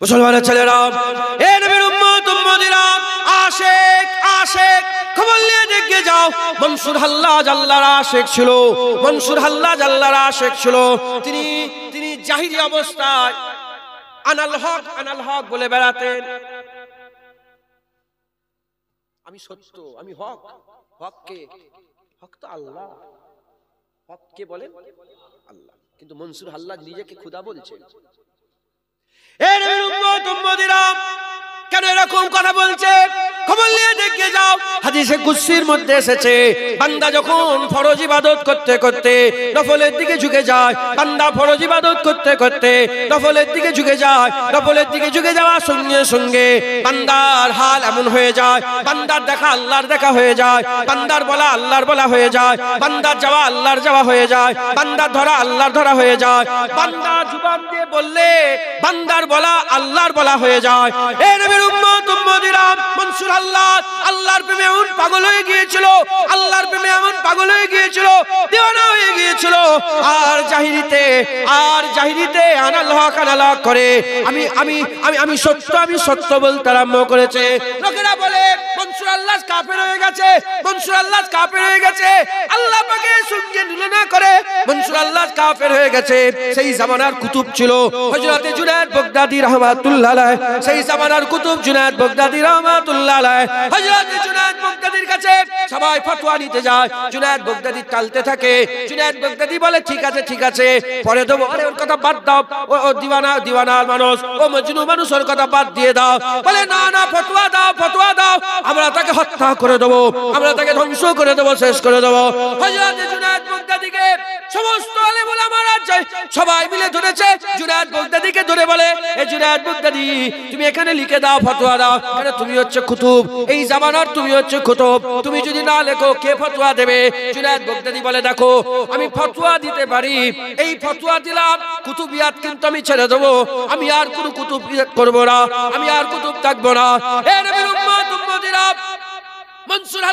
মুসলমানের ছেলেরা, এ নবীর উম্মত উম্মতিরা, আশিক আশিক খবর নিয়ে দেখে যাও। মনসুর হাল্লাজ আল্লাহর আশিক ছিল, মনসুর হাল্লাজ আল্লাহর আশিক ছিল। তিনি জাহিরি অবস্থায় আনাল হক বলে বেড়াতেন। আমি সত্য, আমি হক। হক কে? হক তো আল্লাহ। হক কে বলেন? আল্লাহ। কিন্তু মনসুর হাল্লাজ নিজেকে খোদা বলছেন। এই নবীর উম্মত উম্মতিরা কেন এরকম কথা বলছে? খবর নিয়ে দেখে যাও। হাদিসে কুদসির মধ্যে এসেছে, বান্দা যখন ফরজ ইবাদত করতে করতে নফলের দিকে ঝুঁকে যায়, বান্দা ফরজ ইবাদত করতে করতে নফলের দিকে ঝুঁকে যায়, নফলের দিকে ঝুঁকে যাওয়ার সঙ্গে সঙ্গে বান্দার হাল এমন হয়ে যায়, বান্দার দেখা আল্লাহর দেখা হয়ে যায়, বান্দার বলা আল্লাহর বলা হয়ে যায়, বান্দার যাওয়া আল্লাহর যাওয়া হয়ে যায়, বান্দার ধরা আল্লাহর ধরা হয়ে যায়। বান্দা জুবান দিয়ে বললে বান্দার বলা আল্লাহর বলা হয়ে যায়। এই নবীর উম্মত উম্মতিরা, মনসুর আল্লাহর প্রেমে এমন পাগল হয়ে গিয়েছিল, আল্লাহর প্রেমে এমন পাগল হয়ে গিয়েছিল, দিওয়ানা হয়ে গিয়েছিল। আর জাহিরিতে আনাল্লাহ কানাল্লাহ করে আমি সত্য বলতে আরম্ভ করেছে। লোকেরা বলে মনসুর আল্লাহ কাফের হয়ে গেছে, মনসুর আল্লাহ কাফের হয়ে গেছে। আল্লাহ পাকের সঙ্গে তুলনা করে মনসুর আল্লাহ কাফের হয়ে গেছে। সেই জামানার কুতুব ছিল হযরত জুনায়েদ বাগদাদী রাহমাতুল্লাহ আলাইহি, সেই জামানার কুতুব জুনায়েদ বাগদাদী রাহমাতুল্লাহ আলাইহি। হযরত জুনায়েদ বাগদাদীর কাছে সবাই ফতোয়া নিতে যায়। জুনায়েদ বাগদাদী টালতে থাকে। জুনায়েদ বাগদাদী বলে ঠিক আছে পরে দেবো। আরে ওর কথা বাদ দাও, ও দিওয়ানা মানুষ, ও মজনু মানুষ, ওর কথা বাদ দিয়ে দাও। বলে না ফতোয়া দাও, আমরা তাকে হত্যা করে দেবো, আমরা তাকে ধ্বংস করে দেবো, শেষ করে দেবো। হযরত জুনায়েদ বাগদাদীকে সমস্ত আলেম ওলামারা সবাই মিলে ধরেছে। জুনায়েদ বাগদাদীকে ধরে বলে, এ জুনায়েদ বাগদাদী, তুমি এখানে লিখে দাও, ফতোয়া দাও। আরে তুমি হচ্ছে কুতুব, এই জামানার তুমি হচ্ছে কুতুব, তুমি যদি না লেখো কে ফতোয়া দেবে? জুনায়েদ বাগদাদী বলে, দেখো আমি ফতোয়া দিতে পারি, এই ফতোয়া দিলাম, কুতুবিয়াত কিন্তু আমি ছেড়ে দেবো, আমি আর কোনো কুতুবিয়াত করবো না, আমি আর কুতুব থাকবো না। এ নবীর উম্মত উম্মতিরা, মনসুর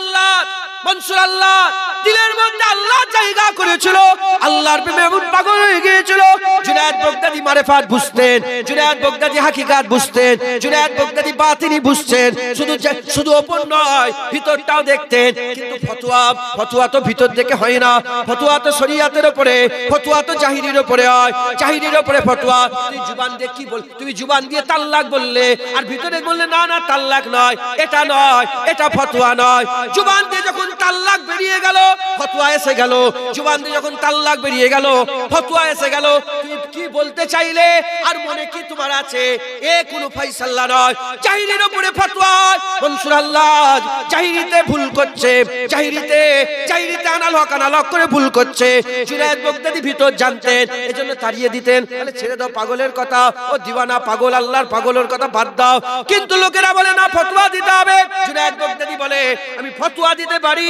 আল্লাহ দিলের মধ্যে আল্লাহ জায়গা করেছিল, আল্লাহর প্রেমে এমন পাগল হয়ে গিয়েছিল। জুনায়েদ বাগদাদী মারিফাত বুঝতেন, জুনায়েদ বাগদাদী হাকিকাত বুঝতেন, জুনায়েদ বাগদাদী বাতিনি বুঝতেন। শুধু ওপর নয়, ভিতরটাও দেখতেন। কিন্তু ফতোয়া তো ভিতর দেখে হয় না, ফতোয়া তো শরীয়তের উপরে, ফতোয়া তো জাহিরির উপরে হয়, জাহিরির উপরে ফতোয়া। তুই জুবান দিয়ে কি বল? তুমি জুবান দিয়ে তাল্লাক বললে আর ভিতরে বললে না তাল্লাক নয়, এটা নয়, এটা ফতোয়া নয়। জুবান দিয়ে যখন তাল্লাক বেরিয়ে গেল, ফতোয়া এসে গেল। জুবান দিয়ে যখন তাল্লাক বেরিয়ে গেল, ফতোয়া এসে গেল। তুমি কি বলতে চাইলে আর মনে কি তোমার আছে, এ কোনো ফয়সালা নয়, জাহিরির উপরে ফতোয়া। মনসুর আল্লাহ জাহিরিতে ভুল করছে, জাহিরিতে আনাল হক করে ভুল করছে। জুনায়েদ বাগদাদী ভিতর জানতেন, এজন্য তাড়িয়ে দিতেন। বলে ছেড়ে দাও পাগলের কথা, ও দিওয়ানা পাগল, আল্লাহর পাগলের কথা বাদ দাও। কিন্তু লোকেরা বলে না, ফতোয়া দিতে হবে। জুনায়েদ বাগদাদী বলে আমি ফতোয়া দিতে পারি,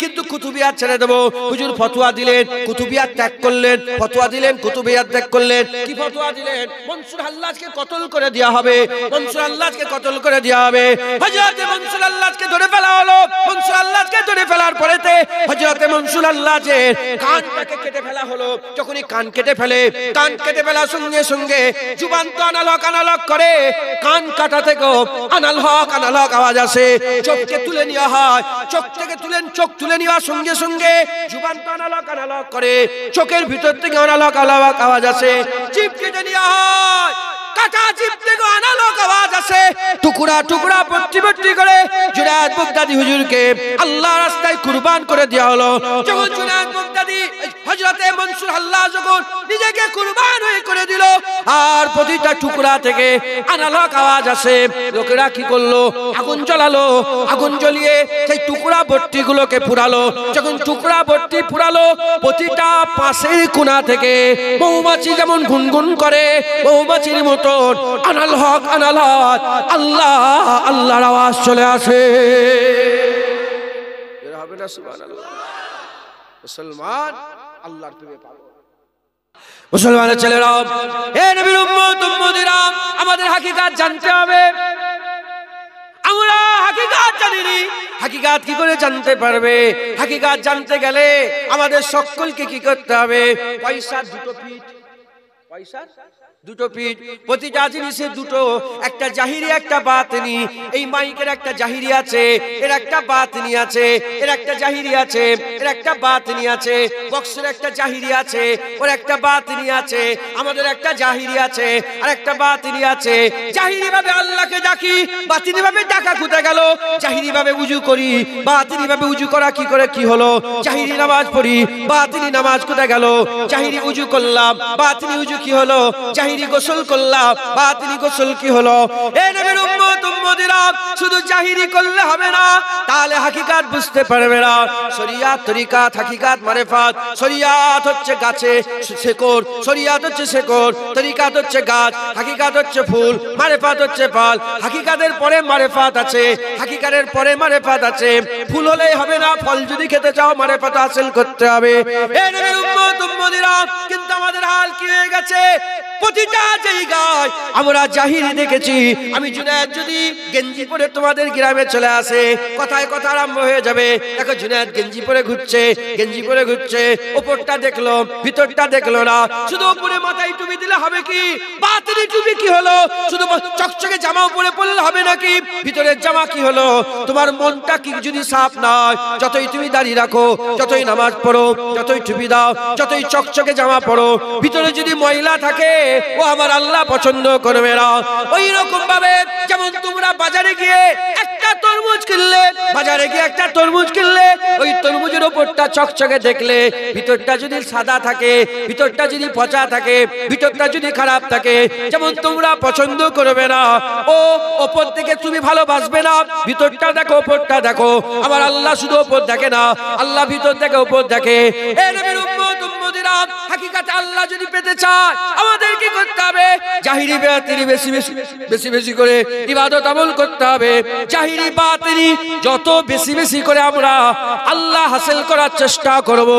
কিন্তু কুতুবিয়াত ছেড়ে দেবো। হুজুর ফতোয়া দিলেন, কুতুবিয়াত ত্যাগ করলেন, ফতোয়া দিলেন, কুতুবিয়াত ত্যাগ করলেন। কি ফতোয়া দিলেন? মনসুর আল্লাহকে কতল করে দেওয়া হবে, মনসুর আল্লাহকে কতল করে দেওয়া হবে। হযরত মনসুর আল্লাহকে ধরে ফেলা হলো। মনসুর আল্লাহকে ধরে ফেলার পরেতে হযরত মনসুর আল্লাহর কানটাকে কেটে ফেলা হলো। যখনই কান কেটে ফেলার সঙ্গে সঙ্গে জুবান তো আনাল হক করে, কান কাটা থেকেও আনাল হক আওয়াজ আসে। চোখকে তুলে নেওয়া হয়, চোখ তুলে নেওয়ার সঙ্গে সঙ্গে জুবান তো আনাল হক করে, চোখের ভিতর থেকে আনাল হক আওয়াজ আসে। জিভ কেটে নেওয়া হয়, কাটা জিভ থেকে আনাল হক আওয়াজ আসে। টুকরা পট্টি করে জুনায়েদ বাগদাদী হুজুরকে আল্লাহর রাস্তায় কুরবান করে দেওয়া হলো। যখন জুনায়েদ বাগদাদী হযরত মনসুর আল্লাহ যখন নিজেকে কুরবান হয়ে করে দিল, আর প্রতিটা টুকরা থেকে আনাল হক আওয়াজ আসে। লোকেরা কি করলো? আগুন জ্বালালো, আগুন জ্বলিয়ে সেই টুকরা ভর্তি গুলোকে পুরালো। যখন টুকরা ভর্তি পুরালো, প্রতিটা পাশের কোণা থেকে মৌমাছি যেমন গুনগুন করে, মৌমাছির মতন আনাল হক আল্লাহর আওয়াজ চলে আসে। হবে না? সুবহানাল্লাহ। মুসলমান আল্লাহর প্রেমে পাগল। মুসলমানের ছেলেরা, হে নবীর উম্মত উম্মতিরা, আমাদের হাকিকাত জানতে হবে। আমরা হাকিকাত জানিনি, হাকিকাত কি করে জানতে পারবে? হাকিকাত জানতে গেলে আমাদের সকলকে কি করতে হবে? পয়সার দুটো পিঠ, পয়সার দুটো পিঠ, প্রতিটা জিনিসের দুটো, একটা জাহিরি একটা বাতিনি। এই মাইকের একটা জাহিরি আছে, এর একটা বাতিনি আছে, এর একটা জাহিরি আছে, এর একটা বাতিনি আছে। বক্সের একটা জাহিরি আছে, ওর একটা বাতিনি আছে। আমাদের একটা জাহিরি আছে আর একটা বাতিনি আছে। জাহিরি ভাবে আল্লাহকে ডাকি, বাতিনি ভাবে ডাকা কোথায় গেল? জাহিরি ভাবে উজু করি, বাতিনি ভাবে উজু করা কি করে কি হলো? জাহিরি নামাজ পড়ি, বাতিনি নামাজ কোথায় গেল? জাহিরি উজু করলাম, বাতিনি উজু কি হলো? জাহিরি গোসল করলাম, বাতিনি গোসল কি হলো? এ নবীর উম্মত উম্মতিরা, শুধু জাহিরি করলে হবে না, তাহলে হাকিকাত বুঝতে পারবে না। শরিয়াত, তরিকাত, হাকিকাত, মারিফাত। শরিয়াত হচ্ছে গাছে শেকড়, শরিয়াত হচ্ছে শেকড়, তরিকাত হচ্ছে গাছ, হাকিকাত হচ্ছে ফুল, মারিফাত হচ্ছে ফল। হাকিকাতের পরে মারিফাত আছে, হাকিকাতের পরে মারিফাত আছে। ফুল হলেই হবে না, ফল যদি খেতে চাও মারিফাত হাসিল করতে হবে। এ নবীর উম্মত উম্মতিরা, কিন্তু আমাদের হাল কি হয়ে গেছে? প্রতিটা জায়গায় আমরা জাহিরি দেখেছি। আমি জুনায়েদ যদি গেঞ্জি পরে তোমাদের গ্রামে চলে আসে, কথায় কথা আরম্ভ হয়ে যাবে, দেখো জুনায়েদ গেঞ্জি পরে ঘুরছে, গেঞ্জি পরে ঘুরছে, উপরটা দেখলো ভিতরটা দেখলো না। শুধু উপরে মাথায় টুপি দিলে হবে কি? বাতিনি টুপি কি হলো? শুধু চকচকে জামা উপরে পরলে হবে নাকি? ভিতরের জামা কি হলো? তোমার মনটা কি যদি সাফ নয়, যতই তুমি দাড়ি রাখো, যতই নামাজ পড়ো, যতই টুপি দাও, যতই চকচকে জামা পড়ো, ভিতরে যদি ময়লা থাকে, ও আমার আল্লাহ পছন্দ করবে না। ওই রকম ভাবে যেমন তোমরা বাজারে গিয়ে একটা তরমুজ কিনলে, বাজারে গিয়ে একটা তরমুজ কিনলে, ওই তরমুজের উপরটা চকচকে দেখলে, ভিতরটা যদি সাদা থাকে, ভিতরটা যদি পচা থাকে, ভিতরটা যদি খারাপ থাকে, যেমন তোমরা পছন্দ করবে না, ও উপর থেকে তুমি ভালোবাসবে না। ভিতরটা দেখো, উপরটা দেখো। আমার আল্লাহ শুধু উপর দেখে না, আল্লাহ ভিতর থেকে উপর দেখে। এ নবীর উম্মত উম্মতিরা, হাকিকাতে আল্লাহ যদি পেতে চায়, আমাদের কি করতে হবে? জাহিরি বাতিনি বেশি বেশি বেশি বেশি করে ইবাদত আমল করতে হবে। জাহিরি বাতিনি যত বেশি বেশি করে আমরা আল্লাহ হাসিল করার চেষ্টা করব,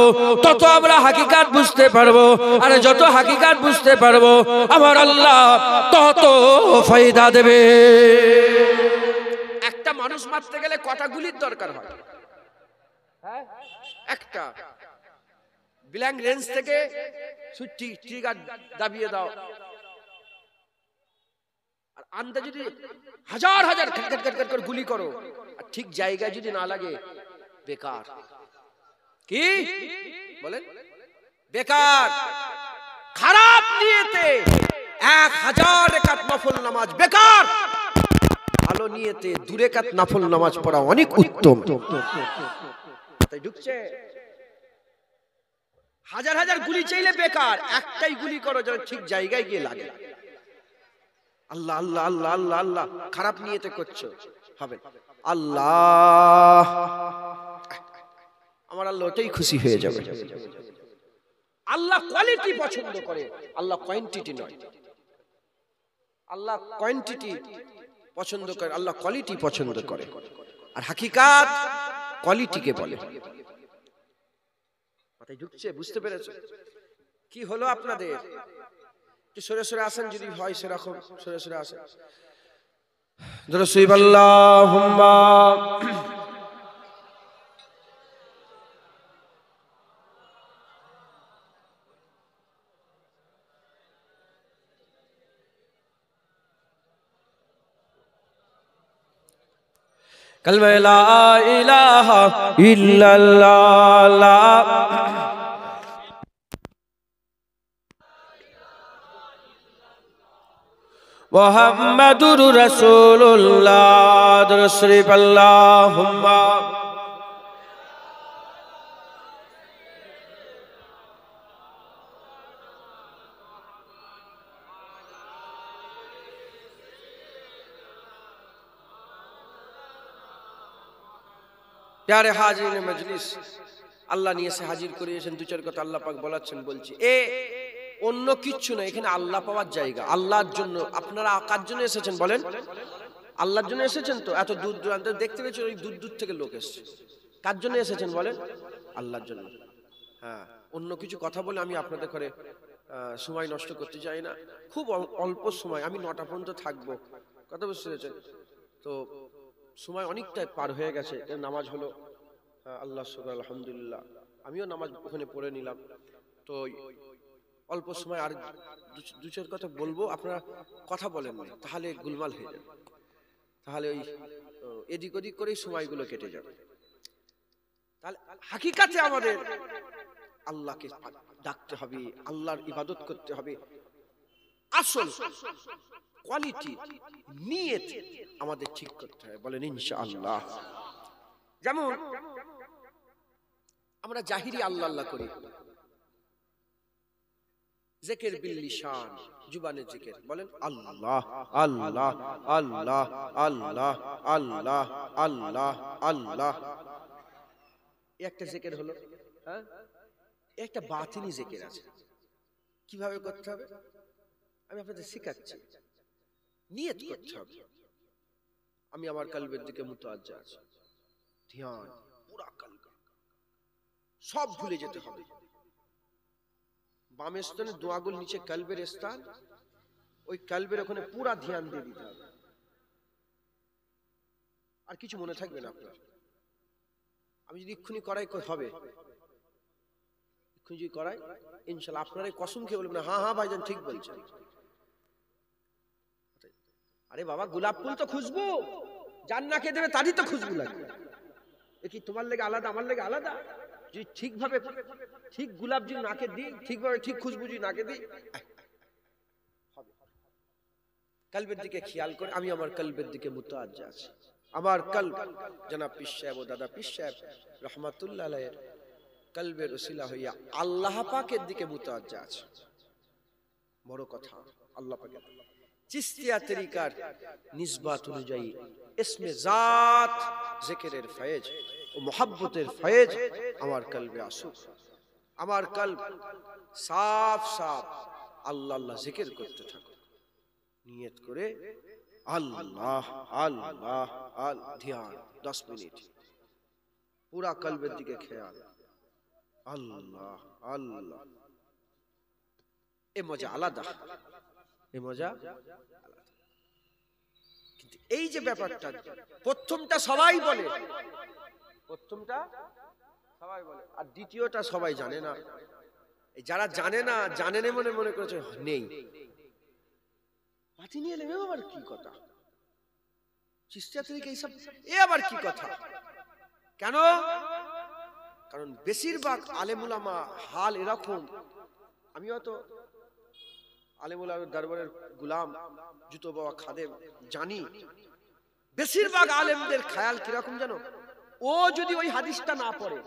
তত আমরা হাকিকাত বুঝতে পারবো। আর যত হাকিকাত বুঝতে পারবো, আমার আল্লাহ তত ফায়দা দেবে। একটা মানুষ মারতে গেলে কটা গুলির দরকার হয়? হ্যাঁ, একটা। ব্ল্যাঙ্ক রেঞ্জ থেকে ট্রিগার দাবিয়ে দাও, আর আন্দা যদি হাজার হাজার করে গুলি করো, আর ঠিক জায়গায় যদি না লাগে, বেকার। কি বলেন? বেকার। খারাপ নিয়তে 1000 রাকাত নফল নামাজ বেকার, ভালো নিয়তে 2 রাকাত নফল নামাজ পড়া অনেক উত্তম। তাই ঢুকছে? হাজার হাজার গুলি চাইলে বেকার, একটাই গুলি করো যেন ঠিক জায়গায় গিয়ে লাগে। আল্লাহ আল্লাহ আল্লাহ আল্লাহ আল্লাহ, খারাপ নিয়তে করছো, হবে আল্লাহ, আমার আল্লাহ ওটাই খুশি হয়ে যাবে। আল্লাহ কোয়ালিটি পছন্দ করে, আল্লাহ কোয়ান্টিটি নয়। আল্লাহ কোয়ান্টিটি পছন্দ করে, আল্লাহ কোয়ালিটি পছন্দ করে। আর হাকিকাত কোয়ালিটিকে বলে। মাথায় ঢুকছে? বুঝতে পেরেছো? কি হলো আপনাদের? একটু সরে সরে আসেন, যদি হয় সেরকম সরে সরে আসেন। দরুদ আল্লাহুম্মা কালমা লা ইলাহা ইল্লাল্লাহ মুহাম্মাদুর রাসূলুল্লাহ। দরুদ শরীফ আল্লাহুম্মা প্যারে হাজিরিন মজলিস, আল্লাহ নিয়ে এসে হাজির করিয়েছেন। দু চার কথা আল্লাহ পাক বলাচ্ছেন, বলছি এ অন্য কিচ্ছু না, এখানে আল্লাহ পাওয়ার জায়গা। আল্লাহর জন্য। আপনারা কার জন্য এসেছেন বলেন? আল্লাহর জন্য এসেছেন তো? এত দূর দূরান্ত দেখতে পেয়েছেন, ওই দূর দূর থেকে লোক এসেছে। কার জন্য এসেছেন বলেন? আল্লাহর জন্য। হ্যাঁ, অন্য কিছু কথা বলে আমি আপনাদের ঘরে সময় নষ্ট করতে চাই না। খুব অল্প সময়, আমি 9টা পর্যন্ত থাকবো। কথা বুঝতে পেরেছেন তো? সময় অনেকটা পার হয়ে গেছে। নামাজ হলো, আল্লাহ শুকর, আলহামদুলিল্লাহ। আমিও নামাজ ওখানে পড়ে নিলাম। তো অল্প সময় আর দু চার কথা বলবো, আপনারা কথা বলেন না, তাহলে গুলমাল হয়ে যাবে, তাহলে ওই এদিক ওদিক করেই সময়গুলো কেটে যাবে। তাহলে হাকিকাতে আমাদের আল্লাহকে ডাকতে হবে, আল্লাহর ইবাদত করতে হবে। আসল কোয়ালিটি নিয়ত আমাদের ঠিক করতে হবে, বলেন ইনশাআল্লাহ। যেমন আমরা জাহিরি আল্লাহ আল্লাহ করি, জিকির বিল লিসান, জুবানের জিকির, বলেন আল্লাহ আল্লাহ আল্লাহ আল্লাহ আল্লাহ আল্লাহ আল্লাহ, একটা জিকির হলো। হ্যাঁ, একটা বাতিনি জিকির আছে, কিভাবে করতে হবে আমি আপনাদের শেখাচ্ছি। নিয়ত করতে হবে, আমি আমার কলবের দিকে মুতাওয়াজ্জা আছি, ধ্যান পুরা কলব, সব ভুলে যেতে হবে। বাম স্থানে দু আঙ্গুল নিচে কলবের স্থান, ওই কলবের ওখানে পুরা ধ্যান দিয়ে দিতে হবে, আর কিছু মনে থাকবে না আপনার। আমি যদি এক্ষুনি করাই হবে, এক্ষুনি যদি করাই ইনশাআল্লাহ আপনারাই কসম খেয়ে বলবেন হ্যাঁ হ্যাঁ ভাইজান ঠিক বলছেন। আরে বাবা, গোলাপ ফুল তো খুশবু, যার নাকে দেবে তারই তো খুশবু লাগবে, এ কি তোমার লেগে আলাদা আমার লেগে আলাদা? যদি ঠিকভাবে ঠিক গোলাপ যদি নাকে দিই, ঠিকভাবে ঠিক খুশবু যদি নাকে দিই হবে। কলবের দিকে খেয়াল করে, আমি আমার কলবের দিকে মুতাওয়াজ্জা আছি। আমার কলব জনাব পীর সাহেব ও দাদা পীর সাহেব রহমাতুল্লাহ আলাইহির কলবের ওসিলা হইয়া আল্লাহ পাকের দিকে মুতাওয়াজ্জা আছে। বড় কথা, আল্লাহ পাকের চিশতিয়া তরিকার নিসবাত অনুযায়ী ইসমে জাত জিকিরের ফয়েজ ও মুহাব্বতের ফয়েজ আমার কলবে আসুক। আমার কলব সাফ সাফ আল্লাহ আল্লাহ জিকির করতে থাকুক, নিয়ত করে আল্লাহ আল্লাহ আল ধ্যান 10 মিনিট পুরা কলবের দিকে খেয়াল, আল্লাহ আল্লাহ। এ মজা আলাদা, এ মজা আলাদা। কিন্তু এই যে ব্যাপারটা, প্রথমটা সবাই বলে, প্রথমটা সবাই বলে, আর দ্বিতীয়টা সবাই জানে না। এই যারা জানে না, জানে না মনে মনে করেছে নেই, পাতি নিয়ে এলে আবার কি কথা, চিশতিয়া তরিকা এইসব, এ আবার কি কথা? কেন? কারণ বেশিরভাগ আলেম উলামা হাল এরকম, আমিও তো আলেম উলামার দরবারের গোলাম, জুতো বাবা খাদেম, জানি বেশিরভাগ আলেমদের খেয়াল কিরকম জানো? ও যদি ওই হাদিসটা না পড়ে,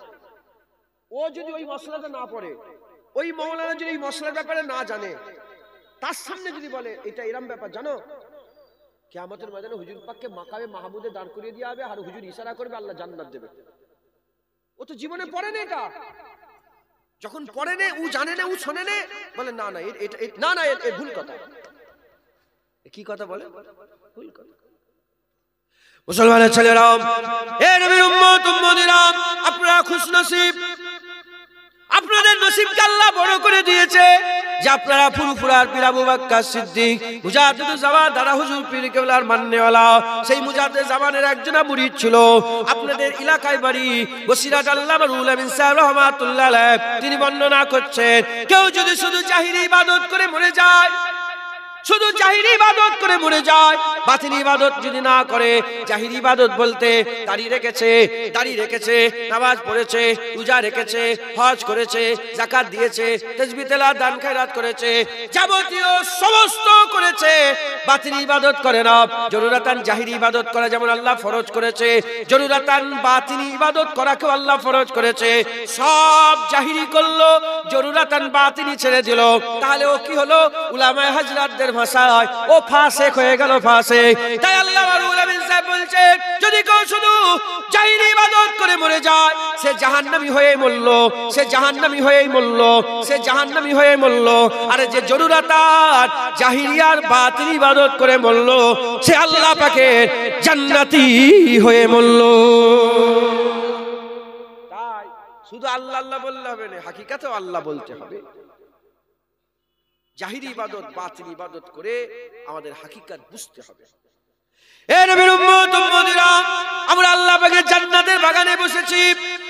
ও যদি ওই মশলাটা না পড়ে, ওই মৌলানা যদি এই মশলার ব্যাপারে না জানে, তার সামনে যদি বলে এটা এরম ব্যাপার জানো, কিয়ামতের ময়দানে হুজুর পাককে মাকামে মাহমুদে দাঁড় করিয়ে দেওয়া হবে, আর হুজুর ইশারা করবে আল্লাহ জান্নাত দেবে। ও তো জীবনে পড়ে না এটা, যখন পড়ে নে, ও জানে না, ও শোনে নে, বলে না না এটা না না এ ভুল কথা। কি কথা বলে? ভুল কথা। মুসলমানের ছেলেরা, এ নবীর উম্মত উম্মতিরা, আপনারা খুশনসিব, আপনাদের নসিবকে আল্লাহ বড় করে দিয়েছে যে আপনারা ফুরফুরার পীর আবু বকর সিদ্দিক মুজাদ্দিদুজ জামান দাদা হুজুর পীর কেবলার মাননেওয়ালা, সেই মুজাদ্দিদ জামানের একজন মুরিদ ছিল। আপনাদের এলাকায় বাড়ি বসিরাট আল্লামা রুহুল আমিন সাহেব রাহমাতুল্লাহ আলাইহি, তিনি বর্ণনা করছেন, কেউ যদি শুধু জাহিরি ইবাদত করে মরে যায়, শুধু জাহিরি ইবাদত করে মরে যায়, বাতিনি ইবাদত যদি না করে, জাহিরি ইবাদত বলতে দাড়ি রেখেছে, নামাজ পড়েছে, রোজা রেখেছে, হজ করেছে, যাকাত দিয়েছে, তাসবিহ তেলাওয়াত দান খয়রাত করেছে, যাবতীয় সমস্ত করেছে, বাতিনি ইবাদত করে না। জরুরাতান জাহিরি ইবাদত করা যেমন আল্লাহ ফরজ করেছে, জরুরাতান বাতিনি ইবাদত করাকেও আল্লাহ ফরজ করেছে। সব জাহিরি করলো, জরুরাতান বাতিনি ছেড়ে দিল, তাহলে ও কি হলো? উলামায়ে হযরতদের ভাষায় ও ফাসিক হয়ে গেল, ফাসিক। তাই আল্লাহ রাব্বুল আলামিন সাহেব বলছে, যদি কেউ শুধু জাহিরি ইবাদত করে মরে যায়, সে জাহান্নামী হয়ে মরল, সে জাহান্নামী হয়ে মরল, সে জাহান্নামী হয়ে মরল। আর যে জরুরাতাত জাহিরি আর বাতিল ইবাদত করে মরল, সে আল্লাহ পাকের জান্নাতি হয়ে মরল। তাই শুধু আল্লাহ আল্লাহ বললে হবে না, হাকিকাতেও আল্লাহ বলতে হবে। জাহিরি ইবাদত বাতিল ইবাদত করে আমাদের হাকিকাত বুঝতে হবে। এ নবীর উম্মত উম্মতিরা, আমরা আল্লাহ পাকের জান্নাতের বাগানে বসেছি,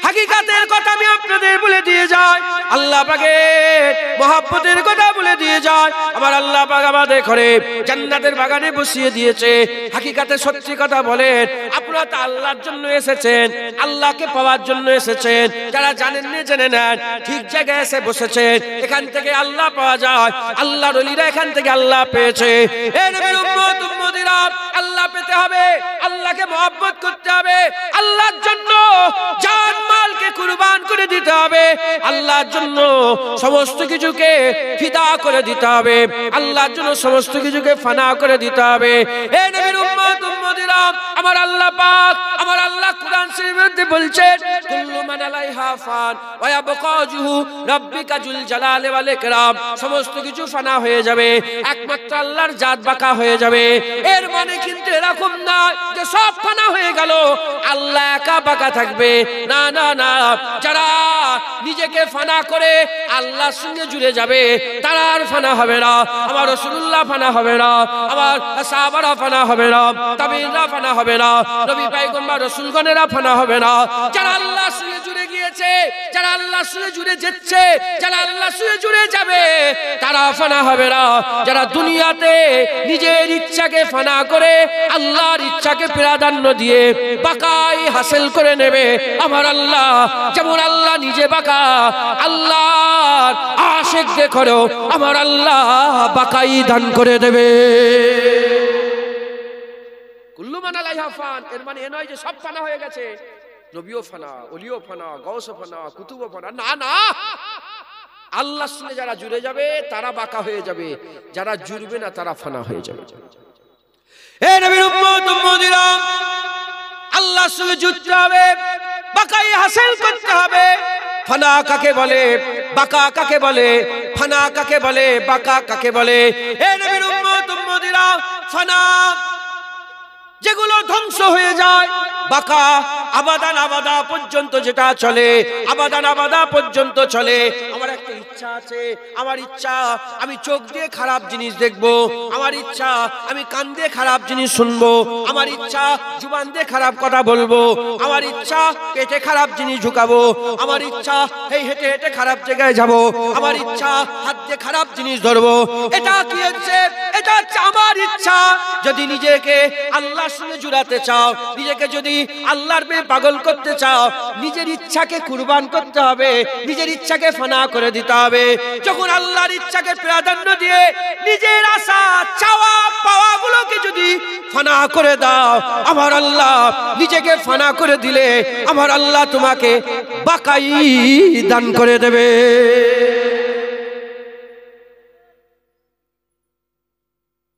হাকিকাতের কথা আমি আপনাদের বলে দিয়ে যাই। আল্লাহ পাকের মহব্বতের কথা বলে দিয়ে যায়, আমার আল্লাহ পাক আমাদের করে জান্নাতের বাগানে বসিয়ে দিয়েছে। হাকিকাতে সত্যি কথা বলেন, আপনারা তো আল্লাহর জন্য এসেছেন, আল্লাহকে পাওয়ার জন্য এসেছেন। যারা জানেন না জেনে নেন, ঠিক জায়গায় এসে বসেছেন। এখান থেকে আল্লাহ পাওয়া যায়, আল্লাহর ওলিরা এখান থেকে আল্লাহ পেয়েছে। এই নবীর উম্মত উম্মতিরা, আল্লাহ পেতে হবে, আল্লাহকে মহব্বত করতে হবে, আল্লাহর জন্য জান মালকে কুরবান করে দিতে হবে, আল্লাহর জন্য সমস্ত কিছুকে ফিদা করে দিতে হবে, আল্লাহর জন্য সমস্ত কিছুকে ফানা করে দিতে হবে। এই নবীর উম্মত উম্মতিরা, আমার আল্লাহ পাক, আমার আল্লাহ কুরআন শরীফের মধ্যে বলছেন, কুল্লু মান আলাইহা ফান ওয়া ইয়াবকা ওয়াজহু রাব্বিকা যুল জালালি ওয়াল ইকরাম। সমস্ত কিছু ফানা হয়ে যাবে, একমাত্র আল্লাহর জাত বাঁকা হয়ে যাবে। এর মানে কিন্তু এরকম না যে সব ফানা হয়ে গেল, আল্লাহ একা বাঁকা থাকবে। না না না, যারা নিজেকে ফানা করে আল্লাহর সঙ্গে জুড়ে যাবে, তারা আর ফানা হবে না। আমার রাসূলুল্লাহ ফানা হবে না, আমার সাহাবারা ফানা হবে না, তাবিঈনরা ফানা হবে না, নবী পয়গম্বর রাসূলগণেরা ফানা হবে না। যারা আল্লাহর সঙ্গে জুড়ে গিয়েছে, যারা আল্লাহর সঙ্গে জুড়ে যাচ্ছে, যারা আল্লাহর সঙ্গে জুড়ে যাবে, তারা ফানা হবে না। যারা দুনিয়াতে নিজের ইচ্ছাকে ফানা করে আল্লাহর ইচ্ছাকে প্রাধান্য দিয়ে বাকাই হাসিল করে নেবে, আমার আল্লাহ যেমন আল্লাহ নিজে বাকা, আল্লাহর আশিকদের করো, আমার আল্লাহ বাকাই দান করে দেবে। কুল্লু মান আলাইহা ফান, এর মানে এ নয় যে সব ফানা হয়ে গেছে, নবীও ফানা, ওলিও ফানা, গাউসও ফানা, কুতুবও ফানা। না না, আল্লাহর সঙ্গে যারা জুড়ে যাবে তারা বাঁকা হয়ে যাবে, যারা জুড়বে না তারা ফানা হয়ে যাবে। হে নবীর উম্মত উম্মতিরা, আল্লাহর সঙ্গে জুড়তে হবে, বাঁকাই হাসিল করতে হবে। ফানা কাকে বলে, বাঁকা কাকে বলে, ফানা কাকে বলে, বাঁকা কাকে বলে? হে নবীর উম্মত উম্মতিরা, ফানা যেগুলো ধ্বংস হয়ে যায়, বাঁকা আবাদান আবাদা পর্যন্ত যেটা চলে, আবাদান আবাদা পর্যন্ত চলে। আমার একটা ইচ্ছা আছে, আমার ইচ্ছা আমি চোখ দিয়ে খারাপ জিনিস দেখবো, আমার ইচ্ছা আমি কান দিয়ে খারাপ জিনিস শুনবো, আমার ইচ্ছা জুবান দিয়ে খারাপ কথা বলবো, আমার ইচ্ছা পেটে খারাপ জিনিস ঢুকাবো, আমার ইচ্ছা এই হেঁটে হেঁটে খারাপ জায়গায় যাবো, আমার ইচ্ছা হাত দিয়ে খারাপ জিনিস ধরবো। এটা কি হচ্ছে? এটা হচ্ছে আমার ইচ্ছা। যদি নিজেকে আল্লাহর সঙ্গে জুড়াতে চাও, নিজেকে যদি আল্লাহর প্রেমে পাগল করতে চাও, নিজের ইচ্ছাকে কুরবান করতে হবে, নিজের ইচ্ছাকে ফানা করে দিতে হবে। যখন আল্লাহর ইচ্ছাকে প্রাধান্য দিয়ে নিজের আশা চাওয়া পাওয়া গুলোকে যদি ফানা করে দাও, আমার আল্লাহ নিজেকে ফানা করে দিলে আমার আল্লাহ তোমাকে বাকাই দান করে দেবে।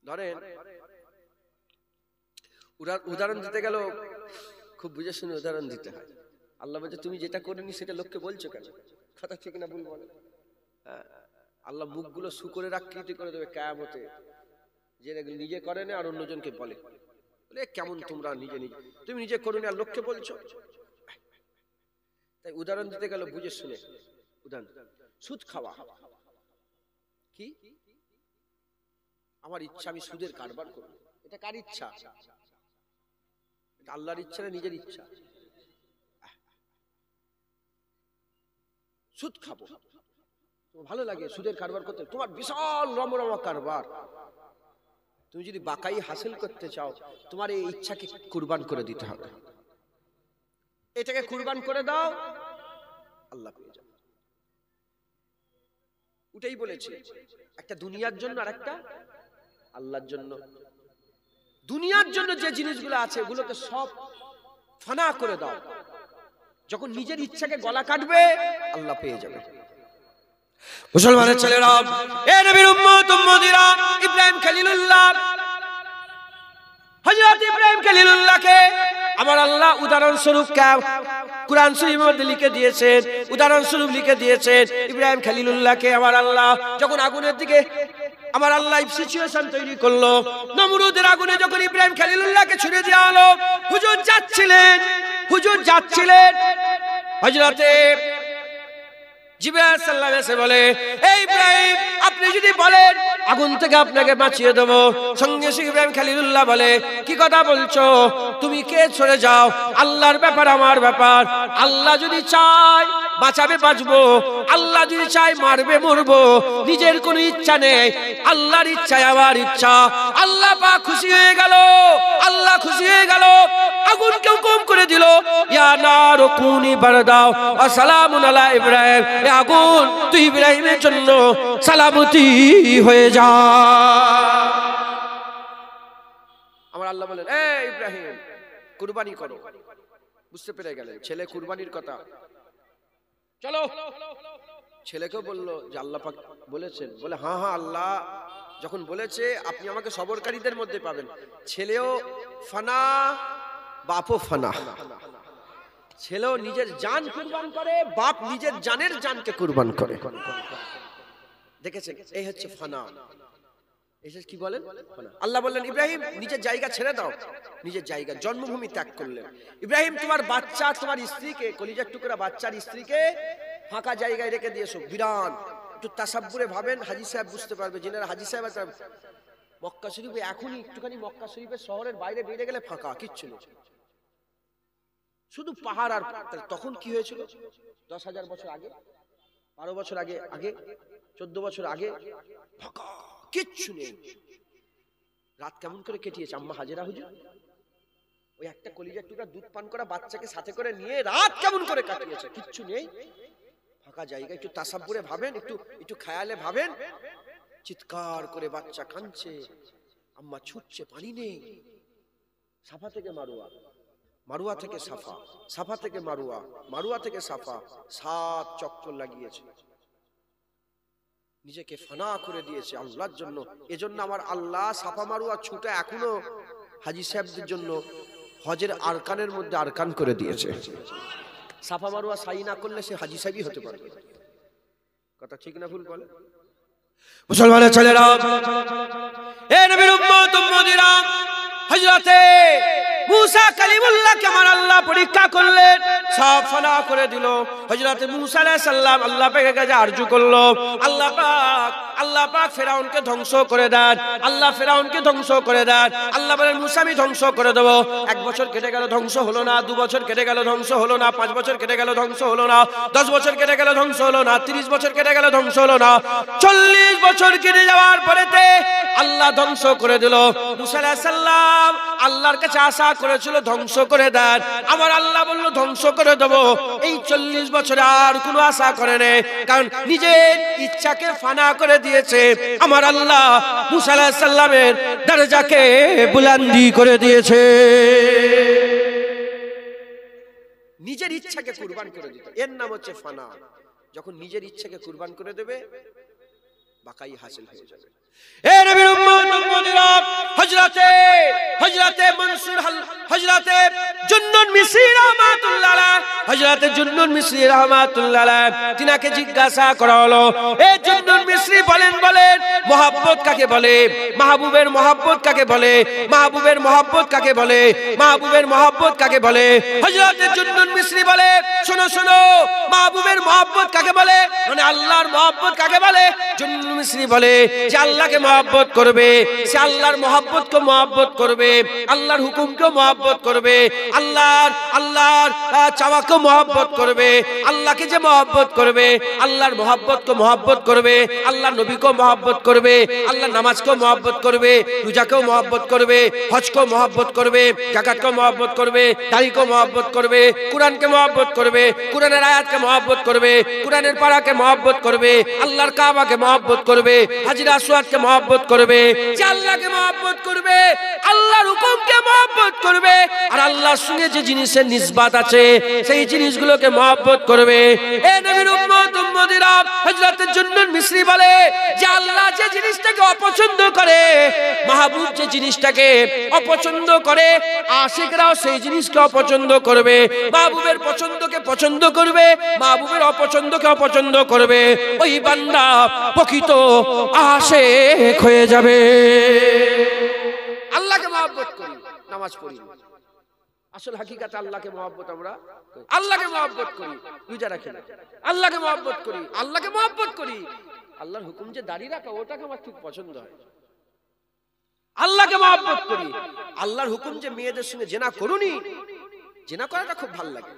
ধরেন উদাহরণ দিতে গেল খুব বুঝে শুনে উদাহরণ দিতে হয়। আল্লাহ বলছে তুমি যেটা করেনি সেটা লোককে বলছো কেন? কথা ঠিক না ভুল বলে? আল্লাহ মুখগুলো শুকরের আকৃতি করে দেবে কিয়ামতে, যে নিজে করে না আর অন্যজনকে বলে, বলে কেমন তোমরা নিজে নিজে, তুমি নিজে করোনি আর লোককে বলছো। তাই উদাহরণ দিতে গেল বুঝে শুনে উদাহরণ। সুদ খাওয়া কি? আমার ইচ্ছা আমি সুদের কারবার করব, এটা কার ইচ্ছা? আল্লাহর ইচ্ছা না নিজের ইচ্ছা? সুদ খাবো, ভালো লাগে সুদের কারবার করতে, তোমার বিশাল রমরমা কারবার। তুমি যদি বাকাই হাসিল করতে চাও, তোমার এই ইচ্ছাকে কুরবান করে দিতে হবে। এটাকে কুরবান করে দাও, আল্লাহ পেয়ে যাবে। ওটাই বলেছে, একটা দুনিয়ার জন্য আর একটা আল্লাহর জন্য। দুনিয়ার জন্য যে জিনিসগুলো আছে ওগুলোকে সব ফানা করে দাও। যখন নিজের ইচ্ছাকে গলা কাটবে, আল্লাহ পেয়ে যাবে। মুসলমানের ছেলেরা, এ নবীর উম্মত উম্মতিরা, ইব্রাহিম খলিলুল্লাহ, হযরত ইব্রাহিম খলিলুল্লাহকে আমার আল্লাহ উদাহরণ স্বরূপ কুরআন শরীফের মধ্যে লিখে দিয়েছেন, উদাহরণ স্বরূপ লিখে দিয়েছেন। ইব্রাহিম খলিলুল্লাহকে আমার আল্লাহ যখন আগুনের দিকে আমার আল্লাহ সিচুয়েশন তৈরি করলো, নমরুদের আগুনে যখন ইব্রাহিম খলিলুল্লাহকে ছুড়ে দেওয়া হলো, হুজুর যাচ্ছিলেন, হযরতে জিবরাইল সাল্লাল্লাহু আলাইহি ওয়াসাল্লাম বলে, এই ইব্রাহিম আপনি যদি বলেন আগুন থেকে আপনাকে বাঁচিয়ে দেব। সঙ্গে সঙ্গে ইব্রাহিম খলিলুল্লাহ বলে, কি কথা বলছো? তুমি কে? সরে যাও, আল্লাহর ব্যাপার আমার ব্যাপার। আল্লাহ যদি চায় বাঁচাবে বাঁচবো, আল্লাহ যদি চায় মারবে মরবো। নিজের কোনো ইচ্ছা নেই, আল্লাহর ইচ্ছায় আমার ইচ্ছা। আল্লাহ পাক খুশি হয়ে গেল, আল্লাহ খুশি হয়ে গেল, আগুনকে হুকুম করে দিল, ইয়া নার কুনি বারদাও ওয়া সালামুন আলা ইব্রাহিম। এ আগুন তুই ইব্রাহিমের জন্য সালামতি হয়ে যা। আমার আল্লাহ বলেন, এ ইব্রাহিম কুরবানি করো। বুঝতে পেরে গেলেন ছেলে কুরবানির কথা। চলো, ছেলেকেও বললো যে আল্লাহ পাক বলেছেন। বলে হ্যাঁ হ্যাঁ, আল্লাহ যখন বলেছে আপনি আমাকে সবরকারীদের মধ্যে পাবেন। ছেলেও ফানা, বাপও ফানা। ছেলেও নিজের জান কুরবান করে, বাপ নিজের জানের জানকে কুরবান করে। দেখেছেন, এই হচ্ছে ফানা। কি বলেন? আল্লাহ বললেন ইব্রাহিম নিজের জায়গা ছেড়ে দাও। নিজের জায়গা, জন্মভূমি ত্যাগ করলেন। ইব্রাহিম তোমার বাচ্চা, তোমার স্ত্রীকে, কলিজার টুকরা বাচ্চার স্ত্রীকে ফাঁকা জায়গায় রেখে দিয়েছো। বিরান একটু তাসাব্বুরে ভাবেন, হাজী সাহেব বুঝতে পারবে। যিনারা হাজী সাহেব আছেন, মক্কা শরীফে এখনই একটুখানি মক্কা শরীফের শহরের বাইরে বেরিয়ে গেলে ফাঁকা, কিচ্ছু নেই, শুধু পাহাড়। আর তখন কি হয়েছিল? 10,000 বছর আগে, 12 বছর আগে, 14 বছর আগে ফাঁকা, কিচ্ছু নেই। রাত কেমন করে কেটিয়েছে আম্মা হাজেরা হুজুর? ওই একটা কলিজার টুকরা দুধ পান করা বাচ্চাকে সাথে করে নিয়ে রাত কেমন করে কাটিয়েছে? কিচ্ছু নেই, ফাঁকা জায়গা। একটু তাসাব্বুরে ভাবেন, একটু খেয়ালে ভাবেন। চিৎকার করে বাচ্চা কাঁদছে, আম্মা ছুটছে, পানি নেই। সাফা থেকে মারুয়া, মারুয়া থেকে সাফা, সাফা থেকে মারুয়া, মারুয়া থেকে সাফা, 7 চক্কর লাগিয়েছে। নিজেকে ফানা করে দিয়েছে আল্লাহর জন্য। এজন্য আমার আল্লাহ সাফা মারুয়া ছুটে এখনো হাজী সাহেবদের জন্য হজের আরকানের মধ্যে আরকান করে দিয়েছে। সাফা মারুয়া সাই না করলে সে হাজী সাহেবই হতে পারবে। কথা ঠিক না ভুল বলে? মুসলমানের ছেলেরা, এ নবীর উম্মত উম্মতিরা, হযরতে মুসা কালিমুল্লাহকে আমার আল্লাহ পরীক্ষা করলেন, সব ফানা করে দিল। হযরতে মুসা আলাইহিস সালাম আল্লাহ পাকের কাছে আরজু করলো, আল্লাহ পাক ফেরাউনকে ধ্বংস করে দেন, আল্লাহ ফেরাউনকে ধ্বংস করে দেন। আল্লাহ বলেন মুসা আমি ধ্বংস করে দেব। 1 বছর কেটে গেল, ধ্বংস হলো না। 2 বছর কেটে গেল, ধ্বংস হলো না। 5 বছর কেটে গেল, ধ্বংস হলো না। 10 বছর কেটে গেল, ধ্বংস হলো না। 30 বছর কেটে গেল, ধ্বংস হলো না। 40 বছর কেটে যাওয়ার পরেতে আল্লাহ ধ্বংস করে দিল। মুসা আলাইহিস সালাম আল্লাহর কাছে আশা করেছিল ধ্বংস করে দেন, আমার আল্লাহ বলল ধ্বংস করে দেব। এই 40 বছরে আর কোনো আশা করে নেই, কারণ নিজের ইচ্ছাকে ফানা করে দিয়েছে। আমার আল্লাহ মুসা আলাইহিস সালামের দরজাকে বুলন্দি করে দিয়েছে। নিজের ইচ্ছাকে কুরবান করে দিতে, এর নাম হচ্ছে ফানা। যখন নিজের ইচ্ছাকে কুরবান করে দেবে, বাকাই হাসিল হয়ে যাবে। এ নবীর উম্মত উম্মতিরা, হযরতে মনসুর হযরতে জুন্নুন মিসরি রাহমাতুল্লাহ আলাইহি, হযরতে জুন্নুন মিসরি রাহমাতুল্লাহ আলাইহি, তিনাকে জিজ্ঞাসা করা হলো, এ জুন্নুন মিসরি বলেন মহব্বত কাকে বলে? মাহবুবের মহব্বত কাকে বলে? মাহবুবের মহব্বত কাকে বলে? মাহবুবের মহব্বত কাকে বলে? হযরতে জুন্নুন মিসরি বলে, শোনো শোনো, মাহবুবের মহব্বত কাকে বলে, মানে আল্লাহর মহব্বত কাকে বলে? জুন্নুন মিসরি বলে যে আল্লাহকে মহব্বত করবে, সে আল্লাহর মহব্বতকে মহব্বত করবে, আল্লাহর হুকুমকে মহব্বত করবে, আল্লাহর চাওয়াকে মহব্বত করবে, আল্লাহকে যে মহব্বত করবে, আল্লাহর মহব্বতকে মহব্বত করবে, আল্লাহর নবীকে মহব্বত করবে, আল্লাহর নামাজকে মহব্বত করবে, রোজাকেও মহব্বত করবে, হজকে মহব্বত করবে, যাকাতকে মহব্বত করবে, দাড়িকে মহব্বত করবে, কুরআনকে মহব্বত করবে, কুরআনের আয়াতকে মহব্বত করবে, কুরআনের পারাকে মহব্বত করবে, আল্লাহর কাবাকে মহব্বত করবে, হাজরে আসওয়াদকে মহব্বত করবে, যে আল্লাহকে মহব্বত করবে, আল্লাহর হুকুমকে মহব্বত করবে, আর আল্লাহর সঙ্গে যে জিনিসের নিসবত আছে সেই জিনিসগুলোকে মহব্বত করবে। এ নবীর উম্মত উম্মতিরা, হযরত জুন্নুন মিসরি বলে যে আল্লাহ যে জিনিসটাকে অপছন্দ করে, মাহবুব যে জিনিসটাকে অপছন্দ করে, আশিকরাও সেই জিনিসকে অপছন্দ করবে। মাহবুবের পছন্দকে পছন্দ করবে, মাহবুবের অপছন্দকে অপছন্দ করবে। ওই বান্দা প্রকৃত আশিক হয়ে যাবে। আল্লাহকে মহব্বত করি, নামাজ পড়ি, আসল হাকিকাতে আল্লাহকে মহব্বত আমরা আল্লাহকে মহব্বত করি, রোজা রাখি না, আল্লাহকে মহব্বত করি, আল্লাহকে মহব্বত করি, আল্লাহর হুকুম যে দাড়ি রাখা ওটাকে আমার খুব পছন্দ হয়, আল্লাহকে মহব্বত করি। আল্লাহর হুকুম যে মেয়েদের সঙ্গে জেনা করুনি, জেনা করাটা খুব ভালো লাগে।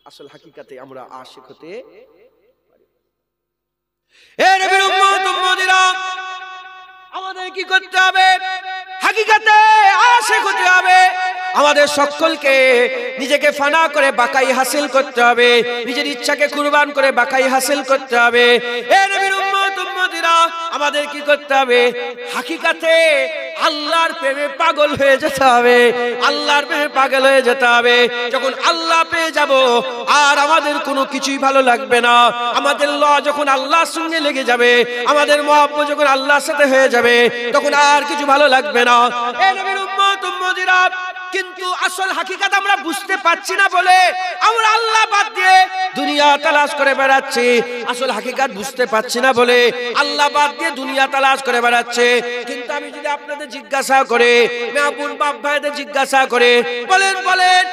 আসল হাকিকাতে আমরা আশিক হতে আমাদের কি করতে হবে? হাকিকাতে আশিক হতে হবে। আমাদের সকলকে নিজেকে ফানা করে বাকাই হাসিল করতে হবে, নিজের ইচ্ছাকে কুরবান করে বাকাই হাসিল করতে হবে। এ নবীর উম্মত উম্মতিরা, আমাদের কি করতে হবে? হাকিকাতে আল্লাহর প্রেমে পাগল হয়ে যেতে হবে, আল্লাহর প্রেমে পাগল হয়ে যেতে হবে। যখন আল্লাহ পেয়ে যাব আর আমাদের কোনো কিছুই ভালো লাগবে না। আমাদের ল যখন আল্লাহর সঙ্গে লেগে যাবে, আমাদের মহব্বত যখন আল্লাহর সাথে হয়ে যাবে, তখন আর কিছু ভালো লাগবে না। এ নবীর উম্মত উম্মতিরা, কিন্তু আসল হাকিকাত আমরা বুঝতে পারছি না বলে আমরা আল্লাহ বাদ দিয়ে দুনিয়া তালাশ করে বেড়াচ্ছি। আসল হাকিকাত বুঝতে পারছি না বলে আল্লাহ বাদ দিয়ে দুনিয়া তালাশ করে বেড়াচ্ছে। কিন্তু আমি যদি আপনাদের জিজ্ঞাসা করে, মেহবুব বাপ ভাইদের জিজ্ঞাসা করে, বলেন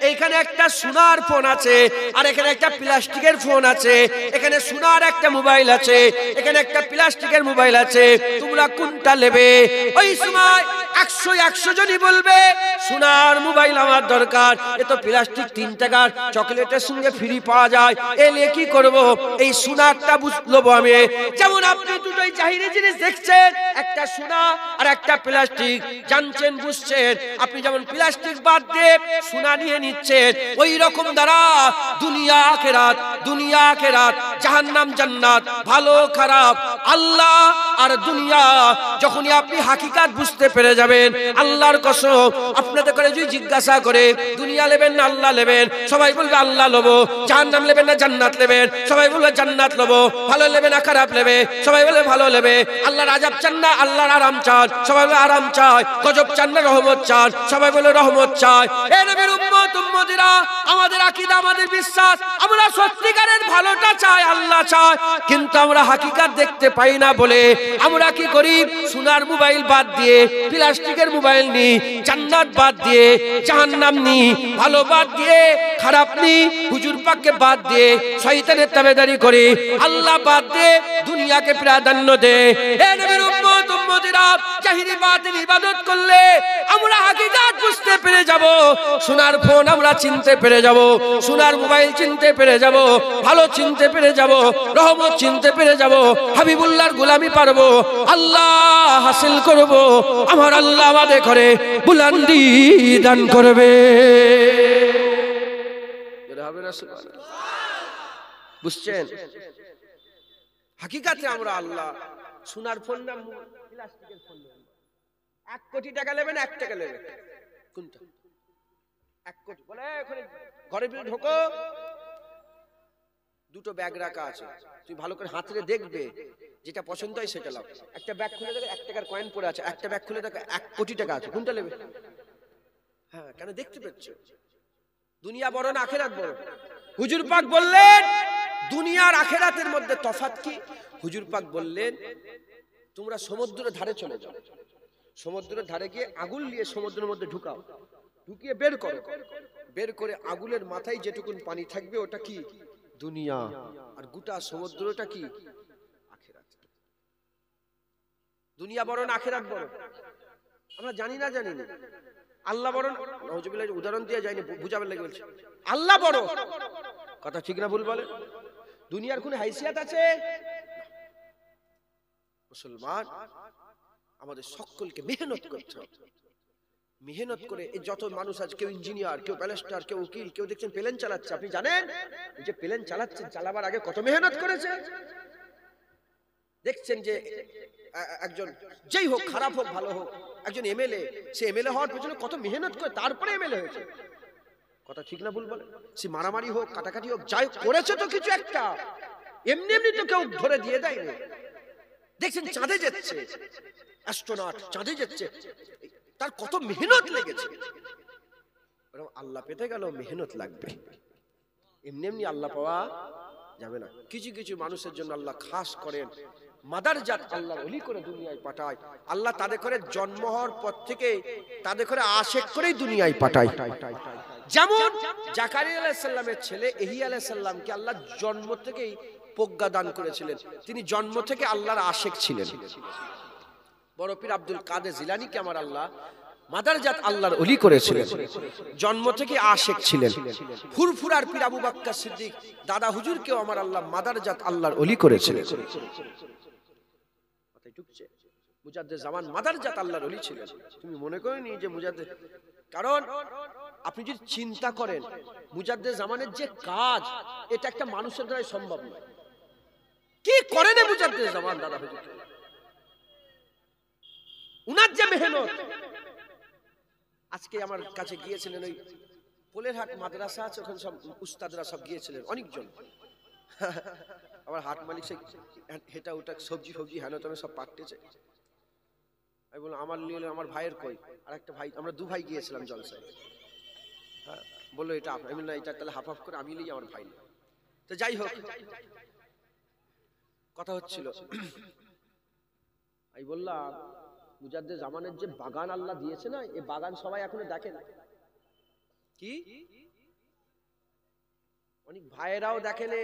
এইখানে একটা সোনার ফোন আছে, আর এখানে একটা প্লাস্টিকের ফোন আছে, এখানে সোনার একটা মোবাইল আছে, এখানে একটা প্লাস্টিকের মোবাইল আছে, তোমরা কোনটা নেবে? ওই সময় 100 জনই বলবে সোনার মোবাইল আমার দরকার, এ তো প্লাস্টিক 3 টাকার চকলেটের সঙ্গে ফ্রি পাওয়া যায়, এলে কি করব? এই সোনারটা বুঝলবো আমি। যেমন আপনি দুটোই জাহিরি জিনিস দেখছেন, একটা সোনা আর একটা প্লাস্টিক, জানছেন বুঝছেন। আপনি যেমন প্লাস্টিক বাদ দিয়ে সোনা নিয়ে নিচ্ছেন, ওই রকম দ্বারা দুনিয়া আখিরাত, জাহান্নাম জান্নাত, ভালো খারাপ, আল্লাহ আর দুনিয়া, যখনই আপনি হাকিকাত বুঝতে পেরে যাবেন, আল্লাহর কসম আপনাদের করে যদি জিজ্ঞাসা করে দুনিয়া নেবেন না আল্লাহ নেবেন, সবাই বলবে আল্লাহ লবো। জাহান্নাম নেবেন না জান্নাত নেবেন, সবাই বলবে জান্নাত লবো। ভালো নেবে না খারাপ নেবে, সবাই বলবে ভালো নেবে। আল্লাহর আযাব চান না আল্লাহর আরাম চান, সবাই বলে আরাম চায়। গজব চান না রহমত চান, সবাই বলে রহমত চায়। এ নবীর উম্মত উম্মতিরা, আমাদের আকীদা, আমাদের বিশ্বাস, আমরা সত্যিকারের ভালোটা চাই, আল্লাহ চায়, কিন্তু আমরা হাকিকাত দেখতে পাই না বলে আমরা কি করি? সোনার মোবাইল বাদ দিয়ে প্লাস্টিকের মোবাইল নি, জান্নাত বাদ দিয়ে জাহান্নাম নি, ভালো বাদ দিয়ে খারাপ নি, হুজুর পাককে বাদ দিয়ে শয়তানের তাবেদারি করি, আল্লাহ বাদ দিয়ে দুনিয়াকে প্রাধান্য দে। এ নবীর উম্মত উম্মতিরা, জাহিরি বাতিল ইবাদত করলে আমরা হাকিকাত বুঝতে পেরে যাব। সোনার ফোন আমরা চিনতে পেরে যাব, সোনার মোবাইল চিনতে পেরে যাব, ভালো চিনতে পেরে যাব, রহমত চিনতে পেরে যাব, হাবিবুল্লাহর গোলামি পারবো, আল্লাহ হাসিল করব। আমার আল্লাহ আমাদের করে বুলন্দি দান করবে। বুঝছেন? হাকিকাতে আমরা আল্লাহ সোনার ফোন না প্লাস্টিকের ফোন নেবেন। 1 কোটি টাকা নেবেন, 1 টাকা নেবেন, কোনটা? 1 কোটি বলে ওখানে ঘরের ভিতরে ঢোকো, দুটো ব্যাগ রাখা আছে, তুই ভালো করে হাতরে দেখবে, যেটা পছন্দ হয় সেটা লাও। একটা ব্যাগ খুলে দেখো 1 টাকার কয়েন পড়ে আছে, একটা ব্যাগ খুলে দেখো 1 কোটি টাকা আছে, কোনটা নেবে? হ্যাঁ, কেন? দেখতে পাচ্ছ দুনিয়া বড় না আখিরাত বড়? হুজুর পাক বললেন দুনিয়ার আখিরাতের মধ্যে তফাৎ কি? হুজুর পাক বললেন তোমরা সমুদ্রের ধারে চলে যাও, সমুদ্রের ধারে গিয়ে আগুন নিয়ে সমুদ্রের মধ্যে ঢুকাও, ঢুকিয়ে বের করো, বের করে আগুনের মাথায় যেটুকুন পানি থাকবে ওটা কি? দুনিয়া। আর গোটা সমুদ্রটা কি? আখিরাত। দুনিয়া বড় না আখিরাত বড়? আমরা জানি না, জানি না। আল্লাহ বড়? নাউজুবিল্লাহ, উদাহরণ দিয়ে যায়নি, বুঝাবার লাগে বলছে আল্লাহ বড়। কথা ঠিক না ভুল বলে? দুনিয়ার কোনো হাইসিয়াত আছে? মুসলমান, আমাদের সকলকে মেহনত করতে হবে। মেহনত করে এই যত মানুষ আছে, কেউ ইঞ্জিনিয়ার, কেউ ব্যারিস্টার, কেউ উকিল, কেউ দেখছেন প্লেন চালাচ্ছে। আপনি জানেন এই যে প্লেন চালাচ্ছেন, চালাবার আগে কত মেহনত করেছে? দেখছেন যে একজন যেই হোক, খারাপ হোক ভালো হোক, একজন এমএলএ, সে এমএলএ হওয়ার পেছনে কত মেহনত করে তারপরে এমএলএ হয়েছে। কথা ঠিক না ভুল বলে? সে মারামারি হোক, কাটাকাটি হোক, যাই করেছে তো কিছু একটা, এমনি এমনি তো কেউ ধরে দিয়ে দেয় না। দেখছেন চাঁদে যাচ্ছে অ্যাস্ট্রোনট, চাঁদে যাচ্ছে, তার কত মেহনত লেগেছে। আল্লাহ পেতে গেল মেহনত লাগবে, এমনি এমনি আল্লাহ পাওয়া যাবে না। কিছু কিছু মানুষের জন্য আল্লাহ খাস করেন, মাদারজাত আল্লাহর ওলি করে দুনিয়ায় পাঠায়। আল্লাহ তাদের করে জন্ম হওয়ার পর থেকে তাদের করে আশেক করেই দুনিয়ায় পাঠায়। যেমন জাকারিয়া আলাইহিস সালামের ছেলে ইহইয়া আলাইহিস সালামকে আল্লাহ জন্ম থেকেই প্রজ্ঞা দান করেছিলেন। তিনি জন্ম থেকে আল্লাহর আশিক ছিলেন। বড় পীর আব্দুল কাদের জিলানীকে আমার আল্লাহ মাদারজাত আল্লাহর ওলি করেছিলেন, জন্ম থেকে আশিক ছিলেন। ফুরফুরার পীর আবু বকর সিদ্দিক দাদা হুজুরকেও আমার আল্লাহ মাদারজাত আল্লাহর ওলি করেছিলেন। মুজাদ্দেদ জামান মাদারজাত আল্লাহর ওলি ছিলেন। তুমি মনে করেনি যে মুজাদ্দেদ, কারণ আপনি যদি চিন্তা করেন মুজাদ্দেদ জামানের যে কাজ, এটা একটা মানুষের দ্বারা সম্ভব নয়। কি করেন মুজাদ্দেদ জামান দাদা হুজুর, উনার যে মেহনত। আজকে আমার কাছে গিয়েছিলেন ওই পোলেরহাট মাদ্রাসা আছে, ওখানে সব উস্তাদরা সব গিয়েছিলেন অনেকজন। আমার হাট মালিক সে হেটা ওটা সবজি ফবজি হেন তেন সব পাঠতেছে। আমি বললাম আমার নিয়ে আমার ভাইয়ের কই, আর একটা ভাই, আমরা দু ভাই গিয়েছিলাম জলসায়। হ্যাঁ, বললো এটা আমি বললাম এটা তাহলে হাফ হাফ করে আমি নিই, আমার ভাই। তো যাই হোক, কথা হচ্ছিল, আমি বললাম মুজাদ্দেদ জামানের যে বাগান আল্লাহ দিয়েছে না, এই বাগান সবাই এখনো দেখে না। কি অনেক ভাইয়েরাও দেখেনে,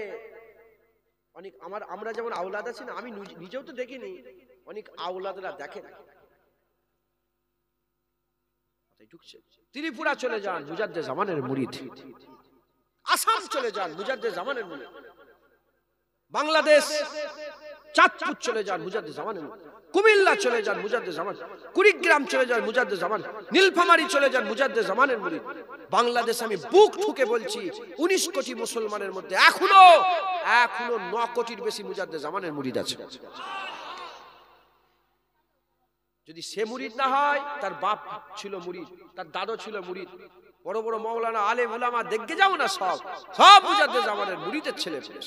অনেক আমরা যেমন আওলাদ আছি না, আমি নিজেও তো দেখিনি, অনেক আওলাদরা দেখে না। ত্রিপুরা চলে যান মুজাদ্দেদ জামানের মুরিদ, আসাম চলে যান মুজাদ্দেদ জামানের মুরিদ, বাংলাদেশ চাঁদপুর চলে যান মুজাদ্দেদ জামানের মুরিদ, কুমিল্লা চলে যান মুজাদ্দেদ জামান, কুড়িগ্রাম চলে যান মুজাদ্দেদ জামান, নীলফামারী চলে যান মুজাদ্দেদ জামানের মুরিদ। বাংলাদেশ আমি বুক ঠুকে বলছি 19 কোটি মুসলমানের মধ্যে এখনো 9 কোটির বেশি মুজাদ্দেদ জামানের মুরিদ আছে। যদি সে মুরিদ না হয়, তার বাপ ছিল মুরিদ, তার দাদু ছিল মুরিদ, বড় বড় মাওলানা আলেম উলামা দেখে যাও না, সব মুজাদ্দেদ জামানের মুরিদের ছেলে ছিল।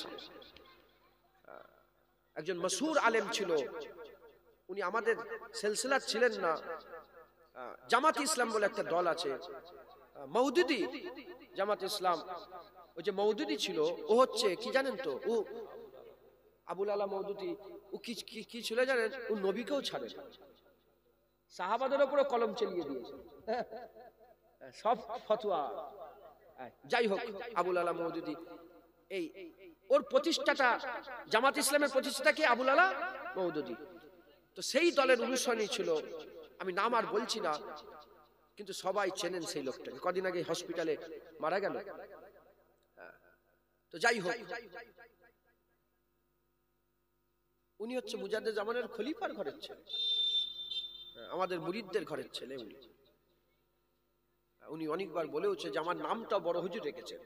একজন মশহুর আলেম ছিল, উনি আমাদের সিলসিলাত ছিলেন না, জামাত ইসলাম বলে একটা দল আছে, মওদুদি জামাত ইসলাম, ওই যে মওদুদি ছিল, ও হচ্ছে কি জানেন তো, ও আবুল আলা মওদুদি, ও কি ছিল জানেন, ও নবীকেও ছাড়ে, সাহাবাদের উপরে কলম চালিয়ে দিয়েছে, সব ফতোয়া। যাই হোক, আবুল আলা মওদুদি, এই ওর প্রতিষ্ঠাতা, জামাত ইসলামের প্রতিষ্ঠাতা কি আবুল আলা মওদুদি। তো সেই দলের অনুসারী ছিল, আমি নাম আর বলছি না, কিন্তু সবাই চেনেন সেই লোকটাকে, কদিন আগে হসপিটালে মারা গেল। তো যাই হোক, উনি হচ্ছে মুজাদ্দেদ জামানের খলিফার ঘরের ছেলে, আমাদের মুরিদদের ঘরের ছেলে। উনি অনেকবার বলেওছে যে আমার নামটা বড় হুজুর রেখেছেন।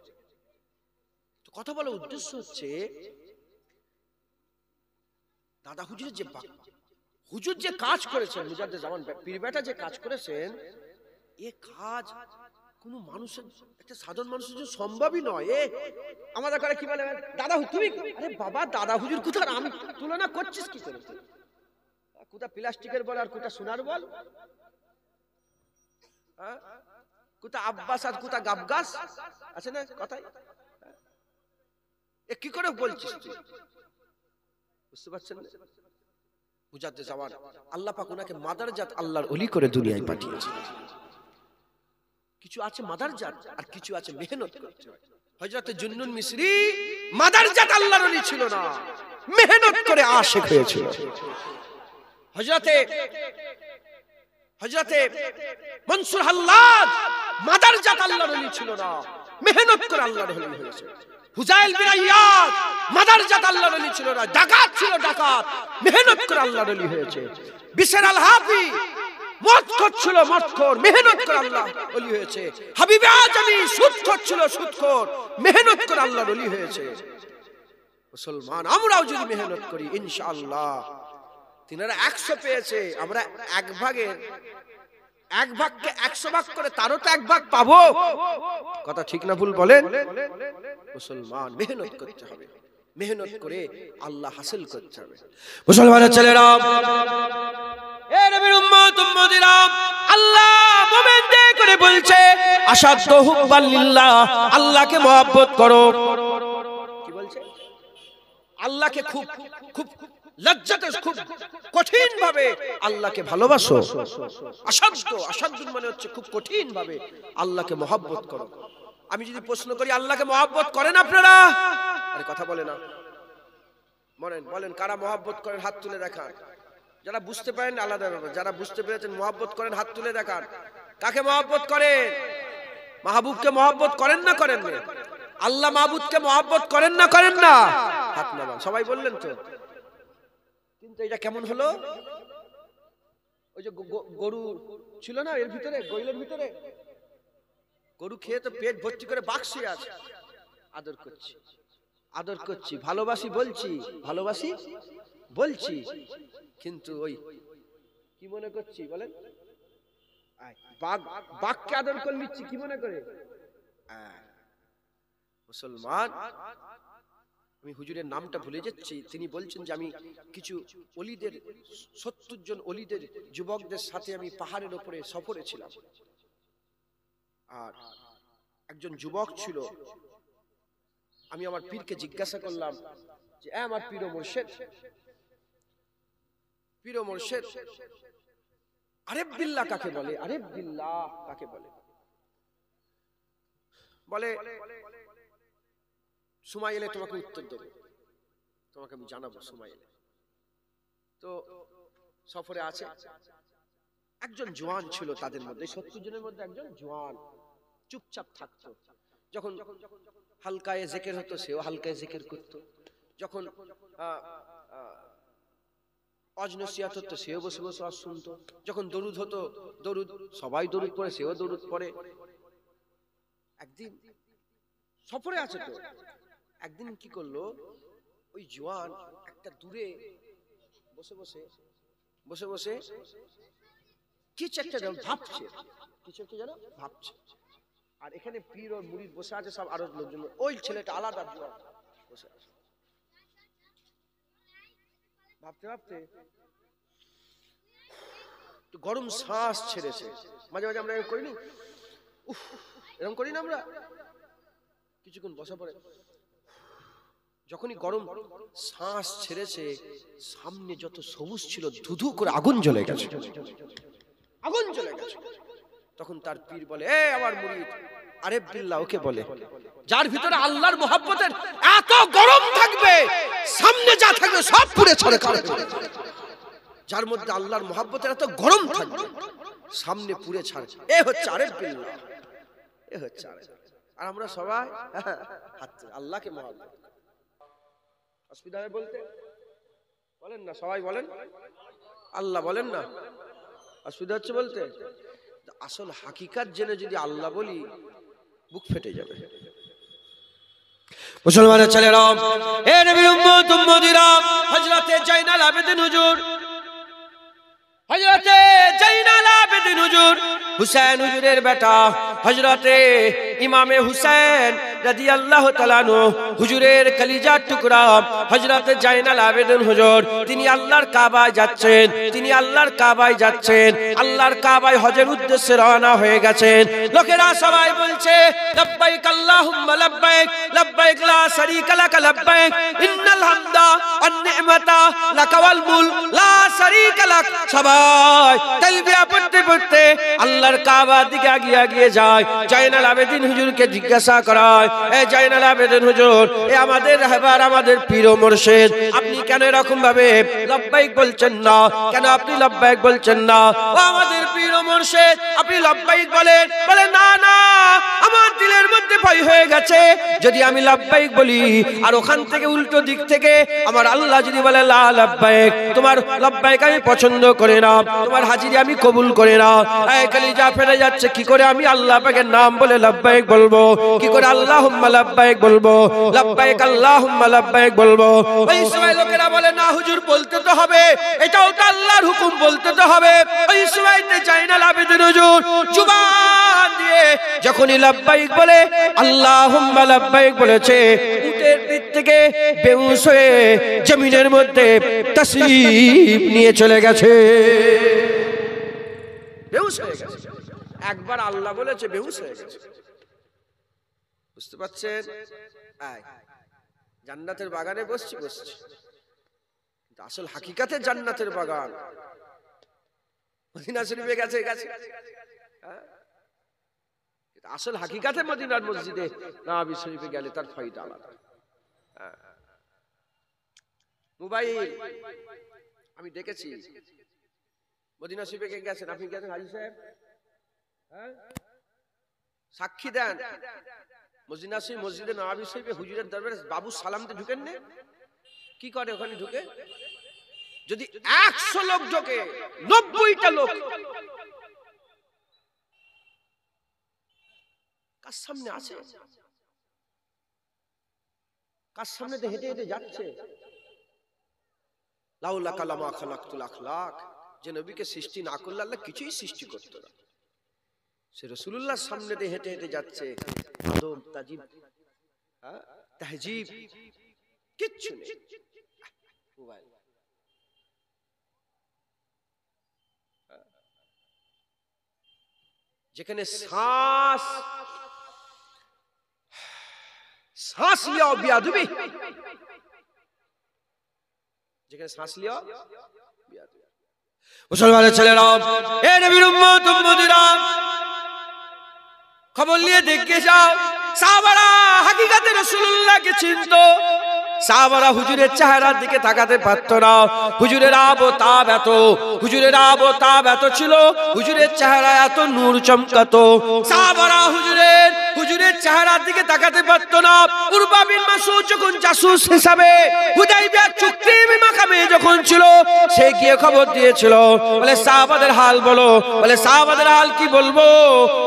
তো কথা বলার উদ্দেশ্য হচ্ছে, দাদা হুজুরের যে হুজুর যে কাজ করেছেন, মুজাদ্দেদ জামান পীর বেটা যে কাজ করেছেন, এ কাজ কোন মানুষের, একটা সাধারণ মানুষের জন্য সম্ভবই নয়। আমাদের ঘরে কি বলে, দাদা তুমি, আরে বাবা দাদা হুজুর কোথায়, আমি তুলনা করছিস কি করে, কোথা প্লাস্টিকের বল আর কোথা সোনার বল, কোথা আব্বাস আর কোথা গাবগাস আছে না কথাই, কি করে বলছিস তুই, বুঝতে পারছেন না? মুজাদ্দেদ জামান আল্লাহ পাক ওনাকে মাদারজাত আল্লাহর ওলি করে দুনিয়ায় পাঠিয়েছে। কিছু আছে মাদারজাত, আর কিছু আছে মেহনত করতে হয়। হযরত জুন্নুন মিসরি মাদারজাত আল্লাহর ওলি ছিল না, মেহনত করে আশিক হয়েছিল। হযরতে মনসুর হাল্লাজ মাদারজাত আল্লাহর ওলি ছিল না, মেহনত করে আল্লাহর ওলি হয়েছে। হুজাইল বিন আইয়াদ মাদারজাত আল্লাহর ওলি ছিল না, ডাকাত ছিল, ডাকাত মেহনত করে আল্লাহর ওলি হয়েছে। বিশর আল হাফি মদখোর ছিল, মদখোর মেহনত করে আল্লাহ ওলি হয়েছে। হাবিব আজমি সুদখোর ছিল, সুদখোর মেহনত করে আল্লাহর ওলি হয়েছে। মুসলমান আমরাও যদি মেহনত করি ইনশাআল্লাহ, তিনারা 100 পেয়েছে, আমরা এক ভাগকে 100 ভাগ করে তারও তো 1 ভাগ পাবো। কথা ঠিক না ভুল বলেন? মুসলমান মেহনত করতে হবে, মেহনত করে আল্লাহ হাসিল করতে হবে। মুসলমানের ছেলেরা, এ নবীর উম্মত উম্মতিরা, আল্লাহ মুমিনদের করে বলছে আশাদ্দু হুব্বান লিল্লাহ, আল্লাহকে মহব্বত করো। কি বলছে? আল্লাহকে খুব খুব লজ্জাতে, খুব কঠিন ভাবে আল্লাহকে ভালোবাসো। আসাদ্দ মানে হচ্ছে খুব কঠিন ভাবে আল্লাহকে মহব্বত করো। আমি যদি প্রশ্ন করি আল্লাহকে মহব্বত করেন আপনারা? আরে কথা বলে না, বলেন বলেন কারা মহব্বত করেন হাত তুলে দেখান। যারা বুঝতে পারেন আলাদা ব্যাপার, যারা বুঝতে পেরেছেন মহব্বত করেন হাত তুলে দেখান। কাকে মহব্বত করেন? মাহবুবকে মহব্বত করেন না করেন না? আল্লাহ মাহবুবকে মহব্বত করেন না করেন না? হাত নামান। সবাই বললেন তো। কিন্তু এটা কেমন হলো? ওই যে গরু ছিল না এর ভিতরে, গোইলের ভিতরে, গরু খেয়ে তো পেট ভর্তি করে বাক্সে আছে, আদর করছি আদর করছি, ভালোবাসি বলছি, ভালোবাসি বলছি, কিন্তু ওই কি মনে করছি বলেন? বাঘকে আদর করে নিচ্ছি কি মনে করে? মুসলমান, আমি হুজুরের নামটা ভুলে যাচ্ছি, তিনি বলছেন যে আমি কিছু ওলিদের 70 জন ওলিদের যুবকদের সাথে আমি পাহাড়ের উপরে সফরে ছিলাম। আর একজন যুবক ছিল, আমি আমার পীরকে জিজ্ঞাসা করলাম যে আমার পীর ও মুর্শিদ, পীর ও মুর্শিদ আরেফ বিল্লাহ কাকে বলে? আরেফ বিল্লাহ কাকে বলে? বলে সময় এলে তোমাকে উত্তর দেবো, তোমাকে আমি জানাবো সময় এলে। তো সফরে আছে একজন জওয়ান ছিল তাদের মধ্যে, 70 জনের মধ্যে একজন জওয়ান চুপচাপ থাকতো। যখন হালকায় জিকির হতো সেও হালকায় জিকির করতো, যখন অজনসিয়াত হতো সেও বসে বসে শুনতো, যখন দরুদ হতো দরুদ, সবাই দরুদ পড়ে সেও দরুদ পড়ে। একদিন সফরে আছে তো, একদিন কি করলো ওই জওয়ান একটা দূরে বসে বসে বসে বসে কিছু একটা ভাবছে, কিছু একটা যেন ভাবছে। আর এখানে পীর ও মুরিদ বসে আছে সব আরো লোকজন, ওই ছেলেটা আলাদা জওয়ান বসে আছে। ভাবতে ভাবতে গরম শ্বাস ছেড়েছে। মাঝে মাঝে আমরা এরকম করিনি? উফ, এরকম করি না আমরা? কিছুক্ষণ বসা পড়ে যখনই গরম শ্বাস ছেড়েছে, সামনে যত সবুজ ছিল ধুধু করে আগুন জ্বলে গেছে, আগুন জ্বলে গেছে। তখন তার পীর বলে, এ আমার মুরিদ আরেফ বিল্লাহ ওকে বলে, যার ভিতরে আল্লাহর মহব্বতের এত গরম থাকবে সামনে যা থাকবে সব পুড়ে ছড়ে খাবে। যার মধ্যে আল্লাহর মহব্বতের এত গরম থাকবে সামনে পুড়ে ছাড়ে, এ হচ্ছে আরেফ বিল্লাহ, এ হচ্ছে আরেফ। আর আমরা সবাই আল্লাহকে মহব্বত, অসুবিধা বলতে বলেন না, সবাই বলেন আল্লাহ বলেন না, অসুবিধা হচ্ছে বলতে। আসল হাকিকাত জেনে যদি আল্লাহ বলি বুক ফেটে যাবে। মুসলমানের ছেলেরা, এ নবীর উম্মত উম্মতিরা, হযরতে জাইনাল আবেদিন হুজুর, হযরতে জাইনাল আবেদিন হুজুর হুসাইন হুজুরের বেটা হযরতে ইমামে হুসাইন রাদিয়াল্লাহু তাআলা আনহু হুজুরের কলিজার টুকরা হযরতে জাইনাল আবেদিন হুজুর, তিনি আল্লাহর কাবায় যাচ্ছেন, তিনি আল্লাহর কাবায় যাচ্ছেন, আল্লাহর কাবায় হজের উদ্দেশ্যে রওনা হয়ে গেছেন। লোকেরা সবাই বলছে লাব্বাইক আল্লাহুম্মা লাব্বাইক, লাব্বাইক লা শারীকা লাক লাব্বাইক, ইন্নাল হামদা ওয়ান নি'মাতা লাকা ওয়াল মুলক লা শারীকা লাক। সবাই তালবিয়া পড়তে পড়তে আল্লাহর কাবার দিকে এগিয়ে যায়। জাইনাল আবেদিন হুজুরকে জিজ্ঞাসা করায়, এ জাইনাল আবেদিন হুজুর, এ আমাদের রাহবার, আমাদের পীর ও মুর্শিদ, আপনি কেন এরকম ভাবে লাব্বাইক বলছেন না? কেন আপনি লাব্বাইক বলছেন না? ও আমাদের পীর ও মুর্শিদ, আপনি লাব্বাইক বলেন। বলে না না, আমার দিলের মধ্যে ভয় হয়ে গেছে, যদি আমি লাব্বাইক বলি আর ওখান থেকে উল্টো দিক থেকে আমার আল্লাহ যদি বলে লা লাব্বাইক, তোমার লাব্বাইক আমি পছন্দ করি না, তোমার হাজিরি আমি কবুল করি না, এই কলিজা ফেটে যাচ্ছে, কি করে আমি আল্লাহ পাকের নাম বলে লাব্বাইক বলবো? কি করে আল্লাহুম্মা লাব্বাইক বলবো? লাব্বাইক আল্লাহুম্মা লাব্বাইক বলবো? ওই সময় লোকেরা বলে না হুজুর, বলতে তো হবে, এটাও তো আল্লাহর হুকুম, বলতে তো হবে। ওই সময়তে জাইনাল আবেদিন হুজুর জুবান দিয়ে যখনই লাব্বাইক বলে, আল্লাহুম্মা লাব্বাইক বলেছে, উটের পিঠ থেকে বেহুশ হয়ে জমিনের মধ্যে তাশরীফ নিয়ে চলে গেছে, বেহুশ হয়ে গেছে। একবার আল্লাহ বলেছে বেহুশ হয়ে গেছে। বুঝতে পারছেন? জান্নাতের বাগানে বসছি, আসল হাকিকাতে জান্নাতের বাগান মদিনা শরীফে গেছে। আসল হাকিকাতে মদিনার মসজিদে নববী শরীফে গেলে তার ফায়দা আলাদা। মোবাইল আমি দেখেছি। মদিনা শরীফে কে গেছেন? আপনি গেছেন হাজী সাহেব? হ্যাঁ, সাক্ষী দেন। মদিনা শরীফ মসজিদে নববী শরীফে হুজুরের দরবারে বাবু সালামতে ঢুকেন না? কি করে ওখানে ঢুকে? যদি 100 লোক ঢোকে, 90টা লোক কার সামনে আছে? কার সামনে হেঁটে হেঁটে যাচ্ছে? লাউলা কালামা খালাকতুল আখলাক, যে নবীকে সৃষ্টি না করলে আল্লাহ কিছুই সৃষ্টি করতো না। সে রাসূলুল্লাহর সামনে দিয়ে হেঁটে হেঁটে যাচ্ছে। আদব তাজিব তাহজিব কিচ্ছু নেই। যেখানে শ্বাস লিয়াও বিয়াদুবি, যেখানে শ্বাস লিয়াও বিয়াদুবি। মুসলমানের ছেলেরা, এ নবীর উম্মত উম্মতিরা, খবর নিয়ে দেখে যাও, সাহাবারা হাকিকাতে রাসূলুল্লাহকে চিনতো। সাহাবারা হুজুরের চেহারার দিকে তাকাতে পারতো না। হুজুরের আবতাব এত, হুজুরের আবতাব এত ছিল, হুজুরের চেহারা এত নূর চমকাতো। সাহাবারা হুজুরের চেহারার দিকে তাকাতে পারতো না। উরবা বিন মাসউদ যখন জাসুস হিসাবে হুদাইবিয়া চুক্তির মাকামে যখন ছিল, সে গিয়ে খবর দিয়েছিল, বলে সাহাবাদের হাল বলো। বলে সাহাবাদের হাল কি বলবো?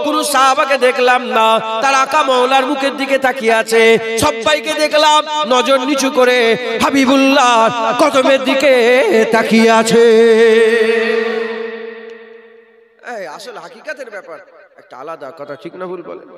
কোন সাহাবাকে দেখলাম না, তার আকা মাওলার মুখের দিকে তাকিয়ে আছে। সবাইকে দেখলাম নজর নিচু করে হাবিবুল্লাহ কদমের দিকে তাকিয়ে আছে। এই আসল হাকিকাতের ব্যাপার একটা আলাদা কথা, ঠিক না ভুল বলেন?